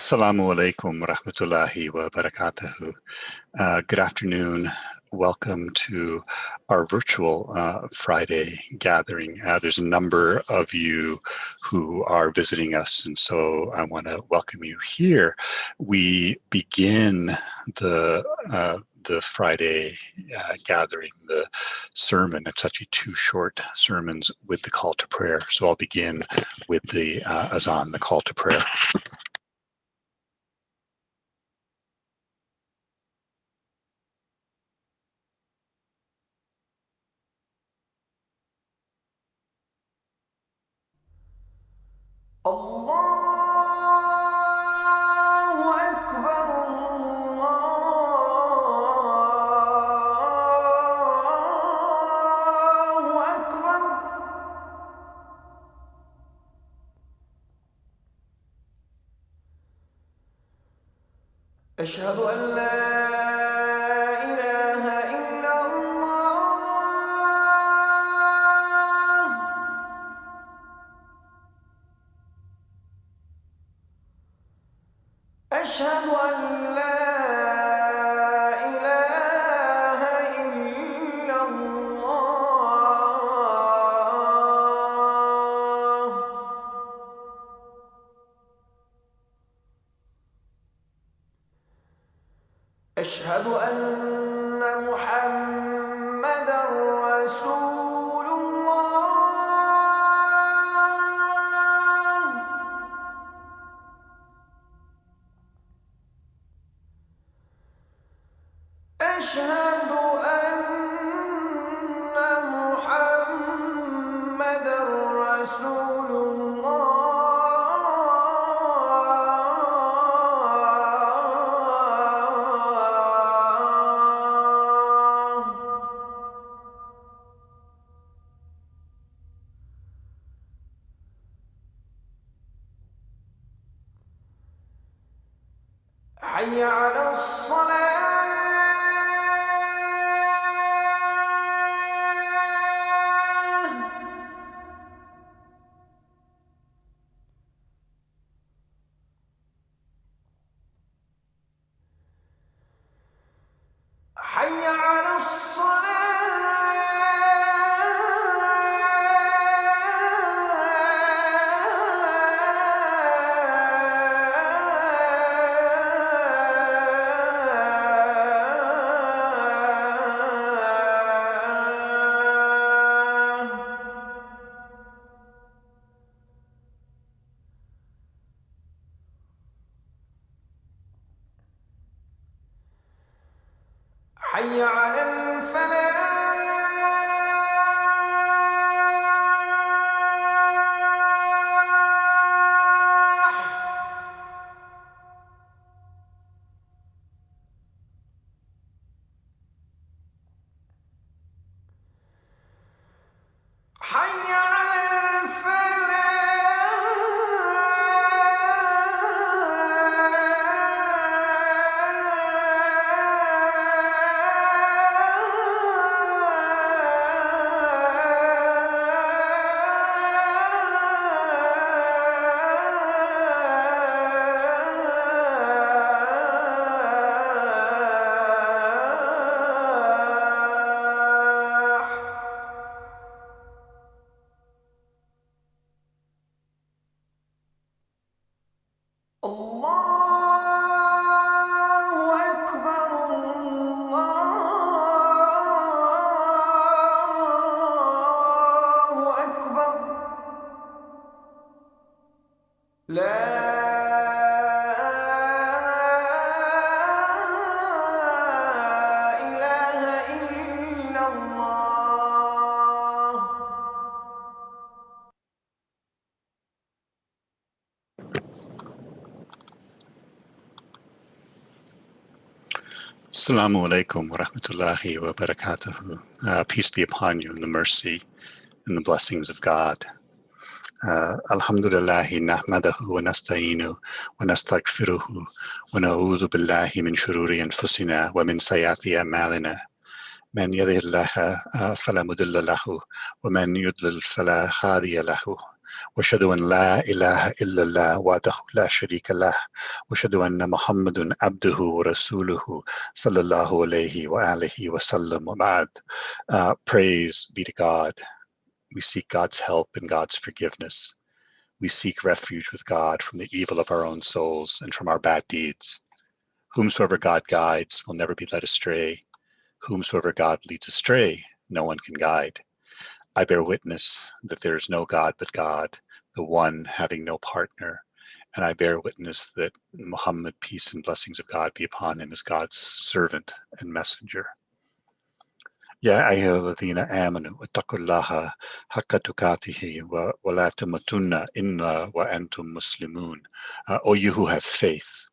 Assalamu alaikum wa rahmatullahi wa barakatuhu. Good afternoon. Welcome to our virtual Friday gathering. There's a number of you who are visiting us, and so I want to welcome you here. We begin the Friday gathering, the sermon. It's actually two short sermons with the call to prayer. So I'll begin with the azan, the call to prayer. أشهد أن لا إله إلا الله أشهد أن لا إله إلا الله أشهد أن محمدًا رسول الله أشهد أن محمدًا رسول حي على الصلاة حي على حي على الفلاح حي على Assalamu alaikum wa rahmatullahi wa barakatuhu. Peace be upon you and the mercy and the blessings of God. Alhamdulillahi nahmadahu wa nasta'inu wa nastaghfiruhu wa na'udhu billahi min shururi anfusina wa min sayyati a'malina. Man yahdihillaha fala mudilla lahu wa man yudlil fala hadiya lahu. وأشهد أن لا إله إلا الله وحده لا شريك له وأشهد أن محمد عبده ورسوله صلى الله عليه وآله وسلم وبعد. Praise be to God. We seek God's help and God's forgiveness. We seek refuge with God from the evil of our own souls and from our bad deeds. Whomsoever God guides will never be led astray. Whomsoever God leads astray, no one can guide. I bear witness that there is no God but God, the one having no partner. And I bear witness that Muhammad, peace and blessings of God be upon him, is God's servant and messenger. يا أيها الذين آمنوا اتقوا الله حق تقاته ولا تموتن إلا وأنتم مسلمون. O you who have faith,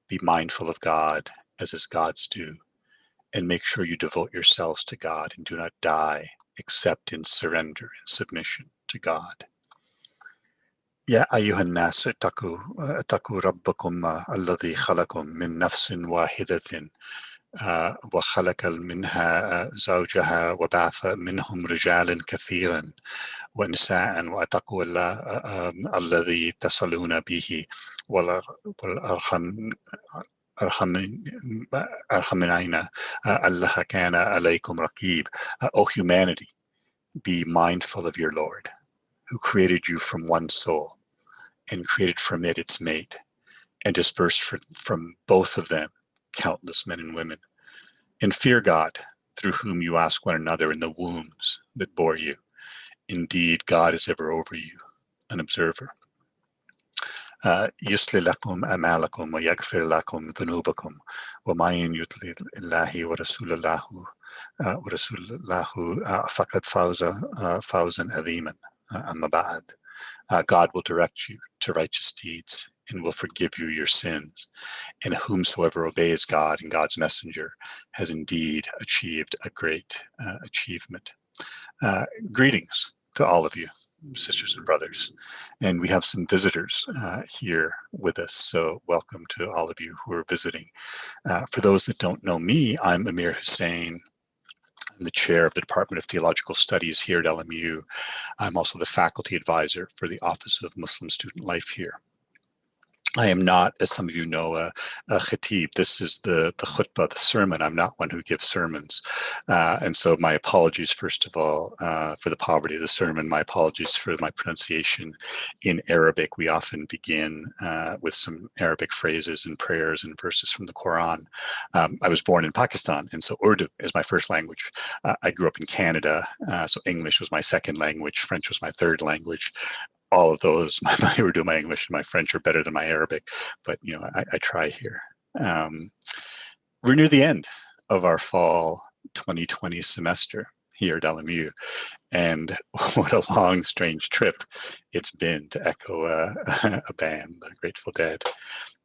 be mindful of God as is God's due, and make sure you devote yourselves to God and do not die except in surrender and submission to God. يا أيها الناس اتقوا ربكم الذي خلقكم من نفس واحدة وخلق منها زوجها وبعث منهم رجالا كثيرا ونساء واتقوا الله الذي تصلون به والأرحم أرحمنا الله كان عليكم رقيب. O humanity, be mindful of your Lord, who created you from one soul and created from it its mate, and dispersed from both of them countless men and women. And fear God, through whom you ask one another in the wombs that bore you. Indeed, God is ever over you, an observer. يصلح لكم أعمالكم ويغفر لكم ذنوبكم ومن يطع الله ورسوله فقد فاز فوزا عظيما. أما بعد. God will direct you to righteous deeds and will forgive you your sins. And whomsoever obeys God and God's messenger has indeed achieved a great achievement. Greetings to all of you, sisters and brothers. And we have some visitors here with us, so welcome to all of you who are visiting. For those that don't know me, I'm Amir Hussain. I'm the chair of the Department of Theological Studies here at LMU. I'm also the faculty advisor for the Office of Muslim Student Life here. I am not, as some of you know, a khatib. This is the khutbah, the sermon. I'm not one who gives sermons. And so my apologies, first of all, for the poverty of the sermon. My apologies for my pronunciation in Arabic. We often begin with some Arabic phrases and prayers and verses from the Quran. I was born in Pakistan, and so Urdu is my first language. I grew up in Canada, so English was my second language. French was my third language. All of those, my Urdu, my English, and my French are better than my Arabic, but you know, I try here. We're near the end of our fall 2020 semester here at LMU, and what a long, strange trip it's been to echo a band, the Grateful Dead.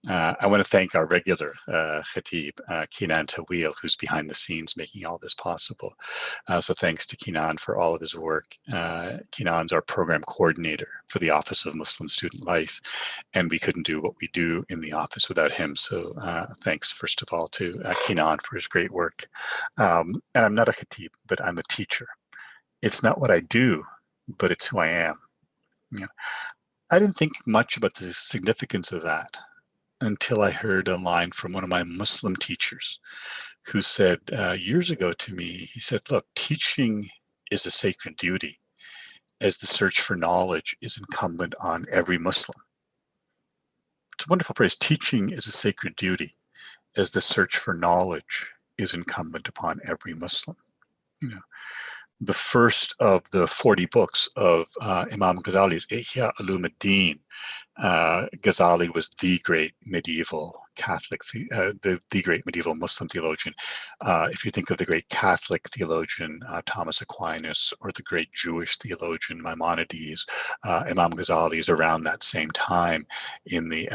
I want to thank our regular khatib, Kinan Tawil, who's behind the scenes making all this possible. So thanks to Kinan for all of his work. Kinan's our program coordinator for the Office of Muslim Student Life, and we couldn't do what we do in the office without him. So thanks, first of all, to Kinan for his great work. And I'm not a khatib, but I'm a teacher. It's not what I do, but it's who I am. You know, I didn't think much about the significance of that until I heard a line from one of my Muslim teachers who said years ago to me, he said, look, teaching is a sacred duty, as the search for knowledge is incumbent on every Muslim. It's a wonderful phrase. Teaching is a sacred duty, as the search for knowledge is incumbent upon every Muslim. You know, the first of the 40 books of Imam Ghazali's Ihya Ulumuddin. Ghazali was the great medieval Catholic, the great medieval Muslim theologian. If you think of the great Catholic theologian Thomas Aquinas, or the great Jewish theologian Maimonides, Imam Ghazali is around that same time in the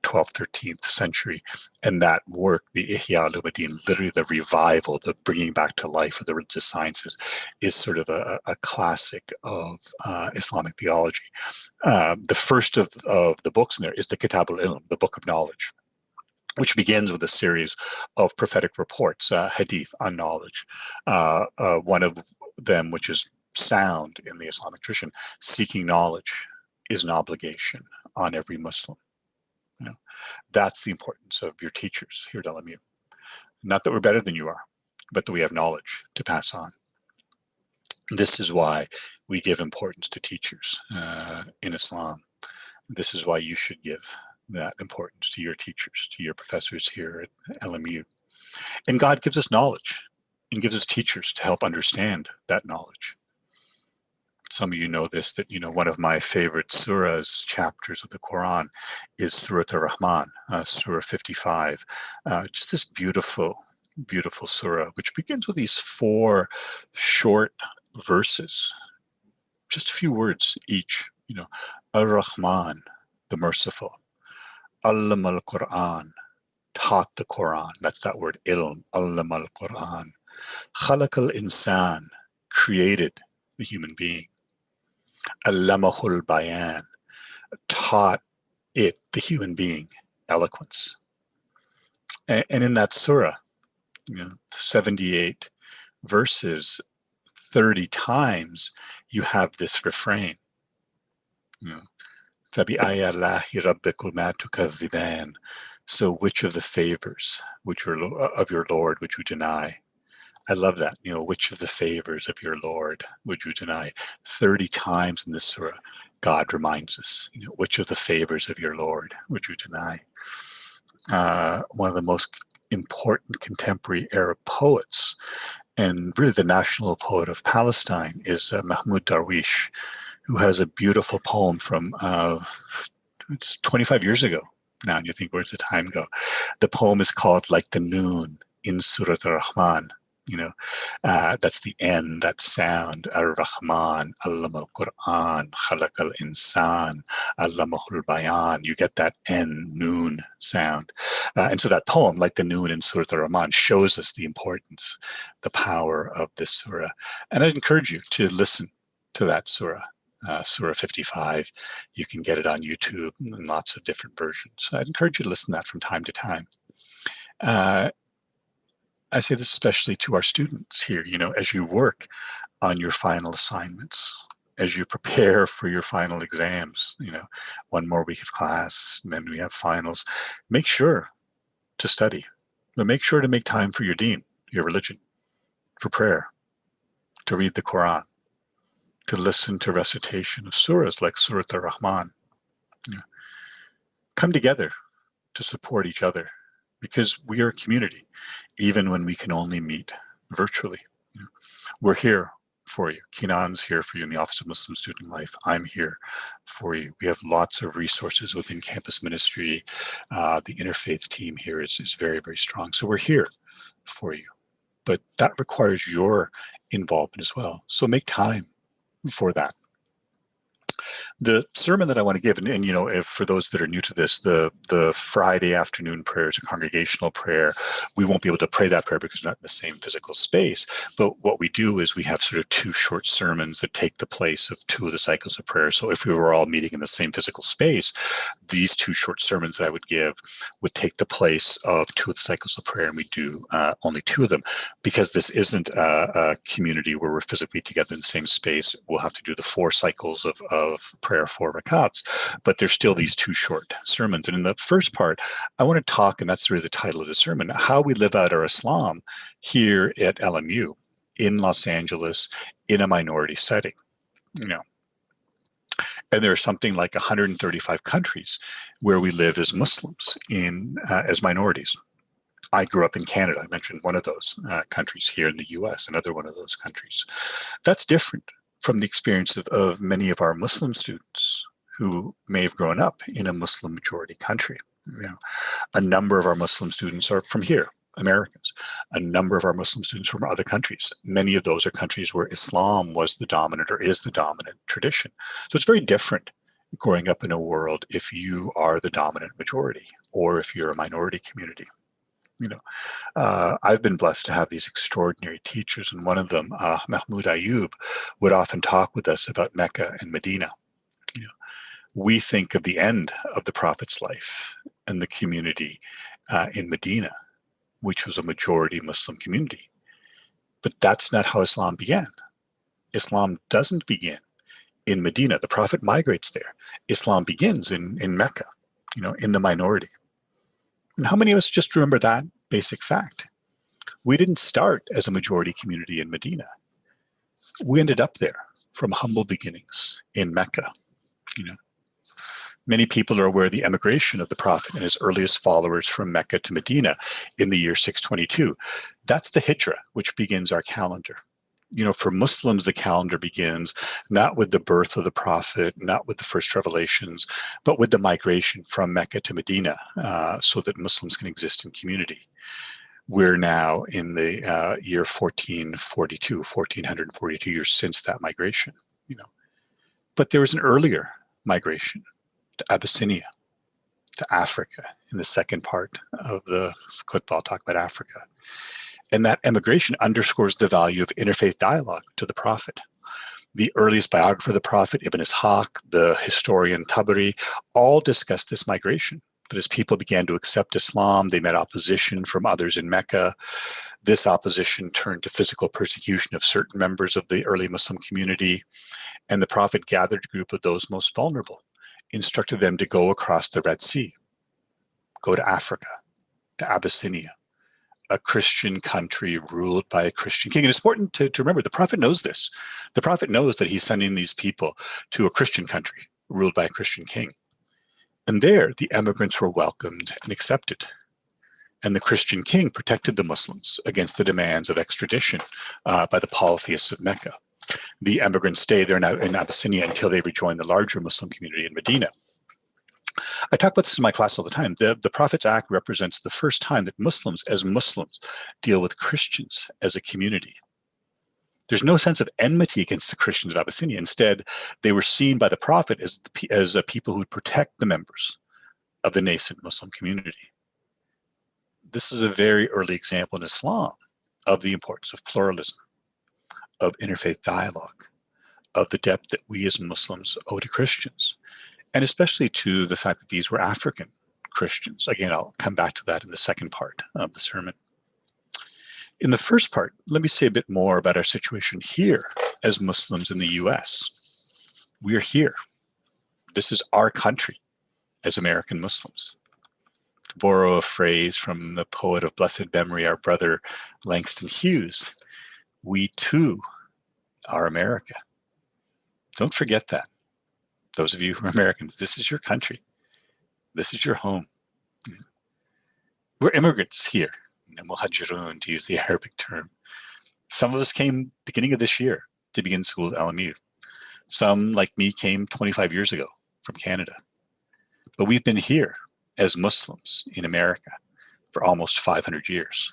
12th, 13th century. And that work, the Ihya Ulumuddin, literally the revival, the bringing back to life of the religious sciences, is sort of a classic of Islamic theology. The first of the books in there is the Kitab al-Ilm, the Book of Knowledge, which begins with a series of prophetic reports, hadith on knowledge. One of them, which is sound in the Islamic tradition, seeking knowledge is an obligation on every Muslim. You know, that's the importance of your teachers here at LMU. Not that we're better than you are, but that we have knowledge to pass on. This is why we give importance to teachers in Islam. This is why you should give that importance to your teachers, to your professors here at LMU. And God gives us knowledge and gives us teachers to help understand that knowledge. Some of you know this, that, one of my favorite surahs, chapters of the Quran, is Surah Ar-Rahman, Surah 55. Just this beautiful, beautiful surah, which begins with these 4 short verses, just a few words each. Ar-Rahman, the merciful. Allama al-Quran, taught the Quran. That's that word ilm, allama al-Quran. Khalaq al-insan, created the human being. Allamahul bayan, taught it, the human being, eloquence. And in that surah, 78 verses, 30 times, you have this refrain. فَبِأَيِّ اللَّهِ رَبِّكُمَا تُكَذِّبَانِ. So which of the favors of your Lord would you deny? I love that. Which of the favors of your Lord would you deny? 30 times in this surah, God reminds us, which of the favors of your Lord would you deny? One of the most important contemporary Arab poets, and really the national poet of Palestine, is Mahmoud Darwish, who has a beautiful poem from, it's 25 years ago now, and you think, where's the time go? The poem is called Like the Noon in Surah Ar-Rahman. That's the end, that sound, Ar-Rahman, Allama al-Quran, Khalaq al-Insan, Allamahul bayan. You get that N, noon sound. And so that poem, Like the Noon in Surah Ar-Rahman, shows us the importance, the power of this surah. And I'd encourage you to listen to that surah. Surah 55. You can get it on YouTube in lots of different versions. I'd encourage you to listen to that from time to time. I say this especially to our students here, as you work on your final assignments, as you prepare for your final exams, one more week of class, and then we have finals, make sure to study, but make sure to make time for your deen, your religion, for prayer, to read the Quran, to listen to recitation of surahs like Surah Ar-Rahman. Come together to support each other, because we are a community, even when we can only meet virtually. We're here for you. Kinan's here for you in the Office of Muslim Student Life. I'm here for you. We have lots of resources within campus ministry. The interfaith team here is very, very strong. So we're here for you. But that requires your involvement as well. So make time for that. The sermon that I want to give, and if for those that are new to this, the Friday afternoon prayer is a congregational prayer. We won't be able to pray that prayer because we're not in the same physical space. But what we do is we have sort of 2 short sermons that take the place of 2 of the cycles of prayer. So if we were all meeting in the same physical space, these 2 short sermons that I would give would take the place of 2 of the cycles of prayer, and we do only 2 of them. Because this isn't a community where we're physically together in the same space, we'll have to do the 4 cycles of prayer, 4 rakats, but there's still these 2 short sermons. And in the first part, I want to talk, and that's really the title of the sermon, how we live out our Islam here at LMU in Los Angeles in a minority setting. And there are something like 135 countries where we live as Muslims as minorities. I grew up in Canada. I mentioned one of those countries here in the US, another one of those countries. That's different from the experience of many of our Muslim students who may have grown up in a Muslim majority country. A number of our Muslim students are from here, Americans. A number of our Muslim students from other countries. Many of those are countries where Islam was the dominant or is the dominant tradition. So it's very different growing up in a world if you are the dominant majority or if you're a minority community. I've been blessed to have these extraordinary teachers, and one of them, Mahmoud Ayub, would often talk with us about Mecca and Medina. We think of the end of the Prophet's life and the community in Medina, which was a majority Muslim community. But that's not how Islam began. Islam doesn't begin in Medina. The Prophet migrates there. Islam begins in Mecca, in the minority. And how many of us just remember that basic fact? We didn't start as a majority community in Medina. We ended up there from humble beginnings in Mecca. You know, many people are aware of the emigration of the Prophet and his earliest followers from Mecca to Medina in the year 622. That's the Hijra, which begins our calendar. For Muslims, the calendar begins not with the birth of the Prophet, not with the first revelations, but with the migration from Mecca to Medina, so that Muslims can exist in community. We're now in the year 1442 years since that migration. But there was an earlier migration to Abyssinia, to Africa, in the second part of the khutbah. I'll talk about Africa. And that emigration underscores the value of interfaith dialogue to the Prophet. The earliest biographer of the Prophet, Ibn Ishaq, the historian Tabari, all discussed this migration. That as people began to accept Islam, they met opposition from others in Mecca. This opposition turned to physical persecution of certain members of the early Muslim community. And the Prophet gathered a group of those most vulnerable, instructed them to go across the Red Sea, go to Africa, to Abyssinia, a Christian country ruled by a Christian king. And it's important to remember, the Prophet knows this. The Prophet knows that he's sending these people to a Christian country ruled by a Christian king. And there, the emigrants were welcomed and accepted. And the Christian king protected the Muslims against the demands of extradition by the polytheists of Mecca. The emigrants stay there in Abyssinia until they rejoin the larger Muslim community in Medina. I talk about this in my class all the time. The Prophet's Act represents the first time that Muslims, as Muslims, deal with Christians as a community. There's no sense of enmity against the Christians of Abyssinia. Instead, they were seen by the Prophet as a people who would protect the members of the nascent Muslim community. This is a very early example in Islam of the importance of pluralism, of interfaith dialogue, of the depth that we as Muslims owe to Christians, and especially to the fact that these were African Christians. Again, I'll come back to that in the second part of the sermon. In the first part, let me say a bit more about our situation here as Muslims in the US. We're here. This is our country as American Muslims. To borrow a phrase from the poet of blessed memory, our brother Langston Hughes, we too are America. Don't forget that. Those of you who are Americans, this is your country. This is your home. We're immigrants here, muhajirun, to use the Arabic term. Some of us came beginning of this year to begin school at LMU. Some, like me, came 25 years ago from Canada. But we've been here as Muslims in America for almost 500 years.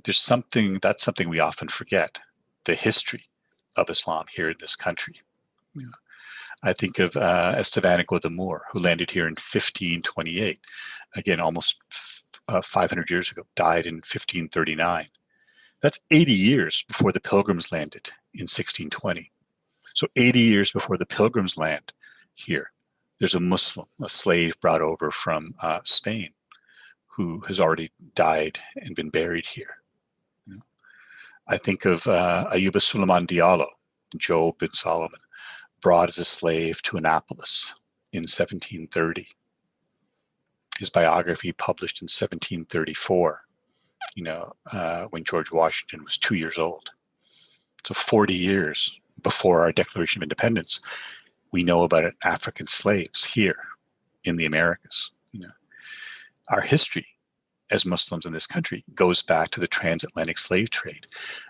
That's something we often forget, the history of Islam here in this country. I think of Esteban de Moor, who landed here in 1528, again, almost 500 years ago, died in 1539. That's 80 years before the Pilgrims landed in 1620. So 80 years before the Pilgrims land here, there's a Muslim, a slave brought over from Spain, who has already died and been buried here. I think of Ayuba Suleiman Diallo, Job bin Solomon, brought as a slave to Annapolis in 1730. His biography published in 1734, when George Washington was 2 years old. So 40 years before our Declaration of Independence, we know about African slaves here in the Americas. Our history as Muslims in this country goes back to the transatlantic slave trade.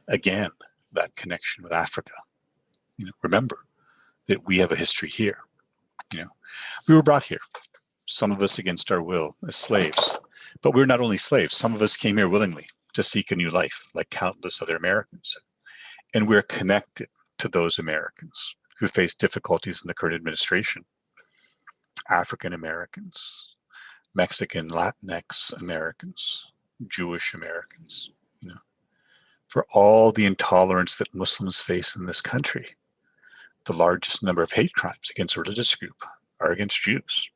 Again, that connection with Africa. Remember that we have a history here. We were brought here, some of us against our will, as slaves. But we're not only slaves, some of us came here willingly to seek a new life, like countless other Americans. And we're connected to those Americans who face difficulties in the current administration. African Americans, Mexican, Latinx Americans, Jewish Americans, for all the intolerance that Muslims face in this country. The largest number of hate crimes against a religious group are against Jews,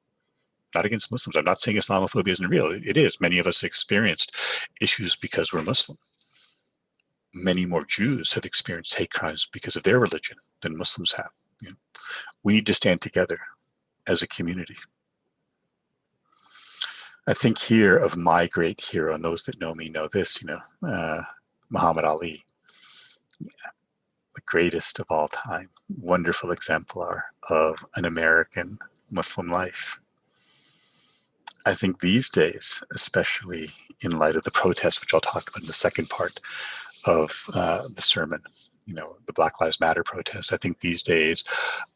not against Muslims. I'm not saying Islamophobia isn't real. It is. Many of us experienced issues because we're Muslim. Many more Jews have experienced hate crimes because of their religion than Muslims have. You know, we need to stand together as a community. I think here of my great hero, and those that know me know this, Muhammad Ali, the greatest of all time, wonderful exemplar of an American Muslim life. I think these days, especially in light of the protests, which I'll talk about in the second part of the sermon, the Black Lives Matter protests, I think these days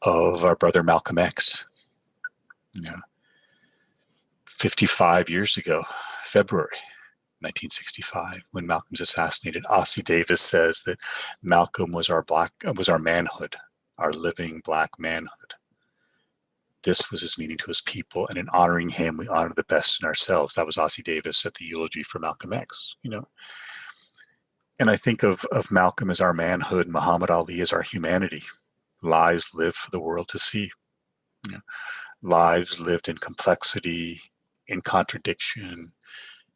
of our brother Malcolm X, 55 years ago, February 1965, when Malcolm was assassinated, Ossie Davis says that Malcolm was our manhood, our living Black manhood. This was his meaning to his people, and in honoring him, we honor the best in ourselves. That was Ossie Davis at the eulogy for Malcolm X, And I think of Malcolm as our manhood, Muhammad Ali as our humanity, lives lived for the world to see, lives lived in complexity, in contradiction,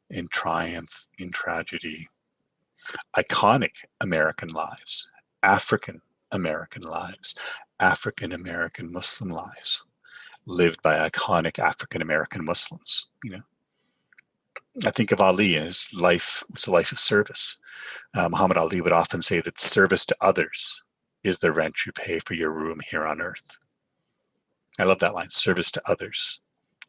in triumph, in tragedy. Iconic American lives, African American lives, African American Muslim lives, lived by iconic African American Muslims. I think of Ali, and his life was a life of service. Muhammad Ali would often say that service to others is the rent you pay for your room here on earth. I love that line, service to others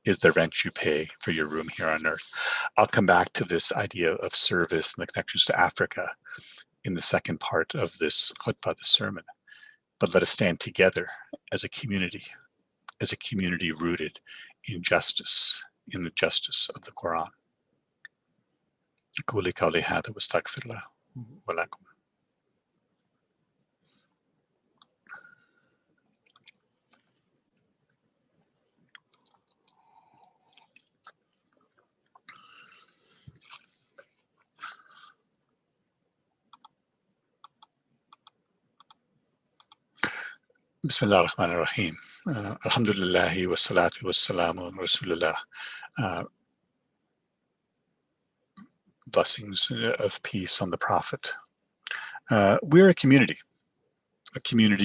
is the rent you pay for your room here on earth. I'll come back to this idea of service and the connections to Africa in the second part of this khutbah, the sermon. But let us stand together as a community rooted in justice, in the justice of the Quran. أقول قولي هذا واستغفر الله ولكم. Bismillah ar-Rahman ar-Rahim. Alhamdulillahi wa salatu wa salamu ala Rasulullah. Blessings of peace on the Prophet. We're a community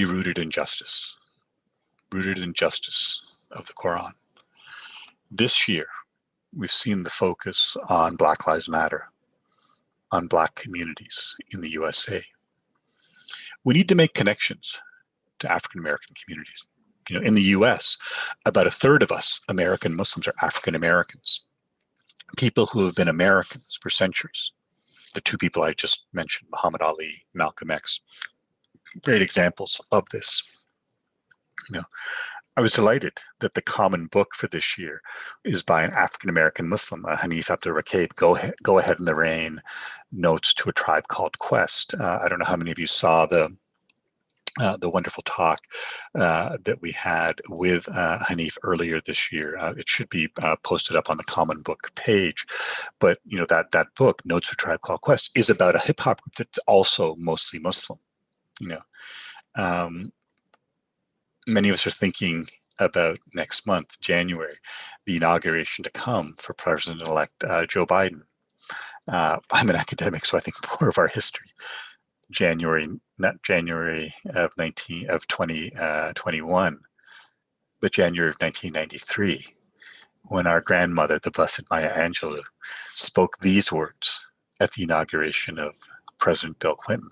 rooted in justice of the Quran. This year, we've seen the focus on Black Lives Matter, on Black communities in the USA. We need to make connections to African American communities. In the US, about a third of us American Muslims are African Americans, people who have been Americans for centuries. The two people I just mentioned, Muhammad Ali, Malcolm X, great examples of this. I was delighted that the common book for this year is by an African American Muslim, Hanif Abdul Rakib, Go Ahead in the Rain, Notes to a Tribe Called Quest. I don't know how many of you saw the wonderful talk that we had with Hanif earlier this year. It should be posted up on the Common Book page. But that book, Notes to a Tribe Called Quest, is about a hip hop group that's also mostly Muslim. Many of us are thinking about next month, January, the inauguration to come for President-elect Joe Biden. I'm an academic, so I think more of our history. Not January of 2021, but January of 1993, when our grandmother, the Blessed Maya Angelou, spoke these words at the inauguration of President Bill Clinton.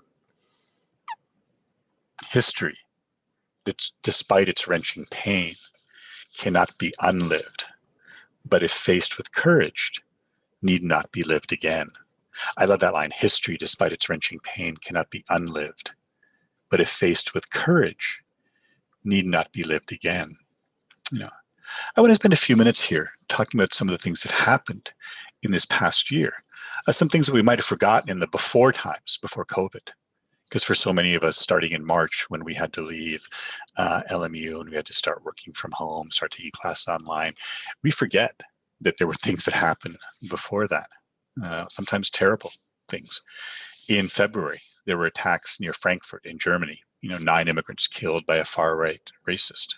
History, despite its wrenching pain, cannot be unlived, but if faced with courage, need not be lived again. I love that line. History, despite its wrenching pain, cannot be unlived, but if faced with courage, need not be lived again. I want to spend a few minutes here talking about some of the things that happened in this past year. Some things that we might have forgotten in the before times, before COVID. Because for so many of us, starting in March, when we had to leave LMU and we had to start working from home, start taking classes online, we forget that there were things that happened before that. Sometimes terrible things. In February, there were attacks near Frankfurt in Germany. 9 immigrants killed by a far-right racist.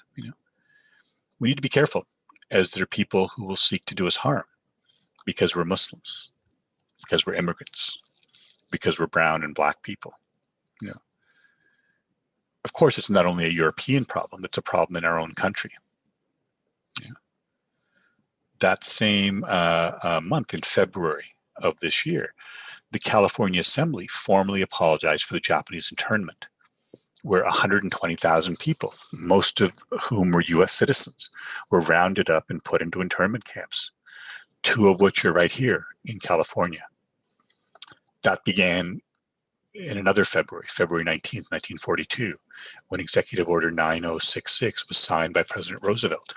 We need to be careful, as there are people who will seek to do us harm because we're Muslims, because we're immigrants, because we're brown and Black people. Of course, it's not only a European problem, it's a problem in our own country. Yeah. That same month, in February of this year, the California Assembly formally apologized for the Japanese internment, where 120,000 people, most of whom were US citizens, were rounded up and put into internment camps, two of which are right here in California. That began in another February, February 19th, 1942, when Executive Order 9066 was signed by President Roosevelt.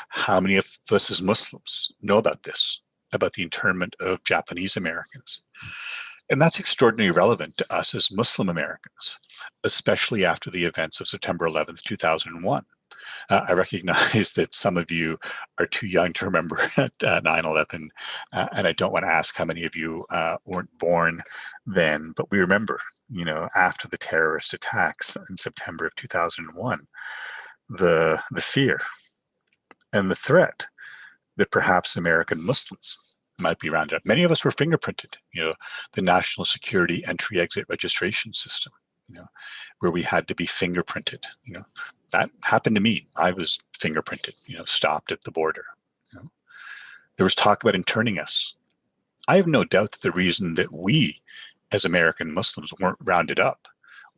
How many of us as Muslims know about this, about the internment of Japanese Americans? And that's extraordinarily relevant to us as Muslim Americans, especially after the events of September 11th, 2001. I recognize that some of you are too young to remember 9/11, and I don't want to ask how many of you weren't born then, but we remember, after the terrorist attacks in September of 2001, the fear and the threat that perhaps American Muslims might be rounded up. Many of us were fingerprinted, the National Security Entry Exit Registration System, where we had to be fingerprinted. That happened to me. I was fingerprinted, stopped at the border. There was talk about interning us. I have no doubt that the reason that we, as American Muslims, weren't rounded up,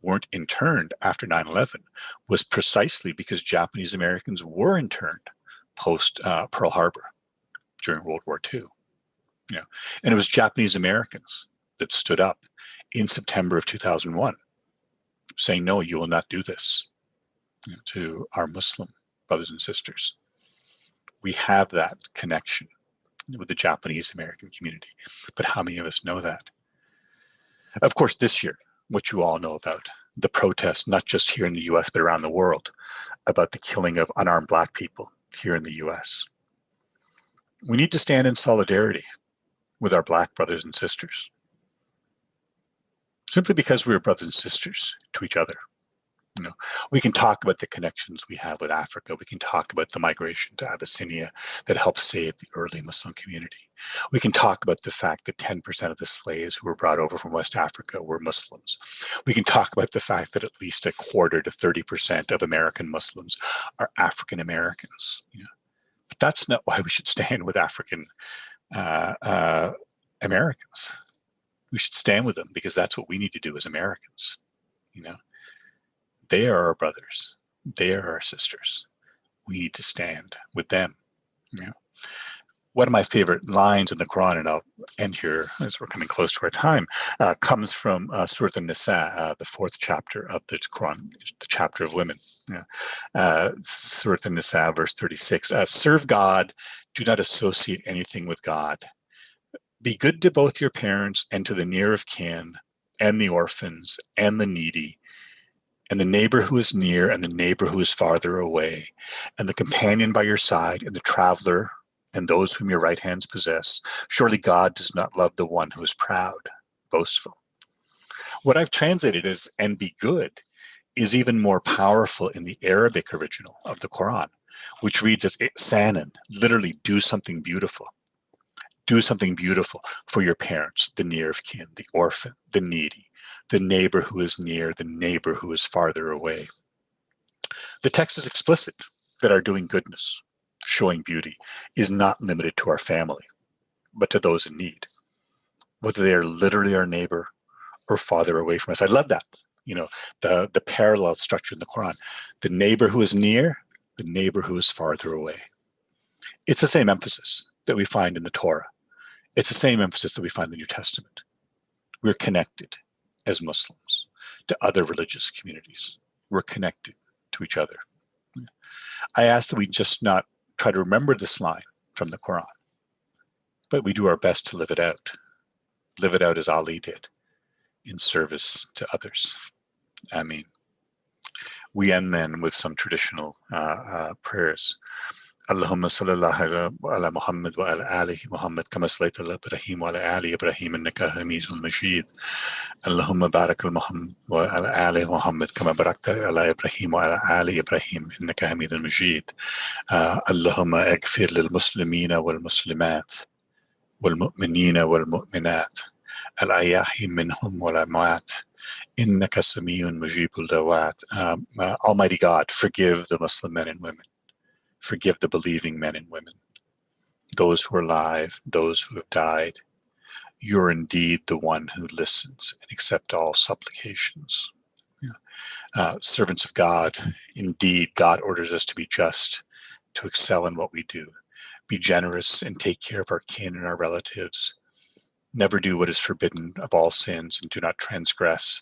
weren't interned after 9/11 was precisely because Japanese Americans were interned post Pearl Harbor during World War II. And it was Japanese Americans that stood up in September of 2001 saying, no, you will not do this to our Muslim brothers and sisters. We have that connection with the Japanese American community, but how many of us know that? Of course, this year, what you all know about, the protests, not just here in the US, but around the world, about the killing of unarmed Black people here in the US. We need to stand in solidarity with our Black brothers and sisters, simply because we are brothers and sisters to each other. We can talk about the connections we have with Africa. We can talk about the migration to Abyssinia that helped save the early Muslim community. We can talk about the fact that 10% of the slaves who were brought over from West Africa were Muslims. We can talk about the fact that at least a quarter to 30% of American Muslims are African Americans. But that's not why we should stand with African Americans. We should stand with them because that's what we need to do as Americans. They are our brothers. They are our sisters. We need to stand with them. One of my favorite lines in the Quran, and I'll end here as we're coming close to our time, comes from Surah An-Nisa, the 4th chapter of the Quran, the chapter of women. Surah An-Nisa, verse 36, serve God, do not associate anything with God. Be good to both your parents and to the near of kin and the orphans and the needy and the neighbor who is near and the neighbor who is farther away, and the companion by your side and the traveler and those whom your right hands possess. Surely God does not love the one who is proud, boastful. What I've translated as "and be good" is even more powerful in the Arabic original of the Quran, which reads as ihsanan, literally do something beautiful. Do something beautiful for your parents, the near of kin, the orphan, the needy, the neighbor who is near, the neighbor who is farther away. The text is explicit that our doing goodness, showing beauty, is not limited to our family, but to those in need, whether they are literally our neighbor or farther away from us. I love that, the parallel structure in the Quran. The neighbor who is near, the neighbor who is farther away. It's the same emphasis that we find in the Torah. It's the same emphasis that we find in the New Testament. We're connected as Muslims to other religious communities. We're connected to each other. I ask that we just not try to remember this line from the Quran, but we do our best to live it out. Live it out as Ali did, in service to others. Ameen. We end then with some traditional prayers. اللهم صل على محمد وعلى آله محمد كما صليت على إبراهيم وعلى آل إبراهيم إنك حميد مجيد اللهم بارك محمد وعلى آل محمد كما باركت على إبراهيم وعلى آل إبراهيم إنك حميد مجيد اللهم اغفر للمسلمين والمسلمات والمؤمنين والمؤمنات الأحياء منهم والأموات Innaka samiyun mujibul dawat. Almighty God, forgive the Muslim men and women. Forgive the believing men and women. Those who are alive, those who have died. You're indeed the one who listens and accepts all supplications. Servants of God, indeed, God orders us to be just, to excel in what we do, be generous and take care of our kin and our relatives. Never do what is forbidden of all sins and do not transgress.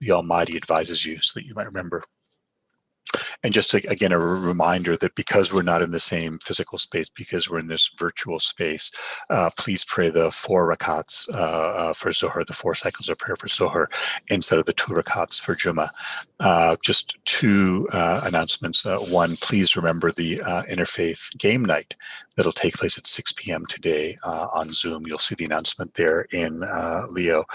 The Almighty advises you so that you might remember. And just again, a reminder that because we're not in the same physical space, because we're in this virtual space, please pray the 4 rakats for Zohar, the 4 cycles of prayer for Zohar, instead of the 2 rakats for Jumu'ah. Just 2 announcements. One, please remember the interfaith game night that'll take place at 6 p.m. today on Zoom. You'll see the announcement there in Leo.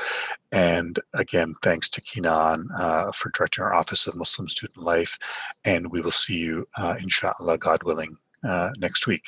And again, thanks to Kinan for directing our Office of Muslim Student Life. And we will see you, inshallah, God willing, next week.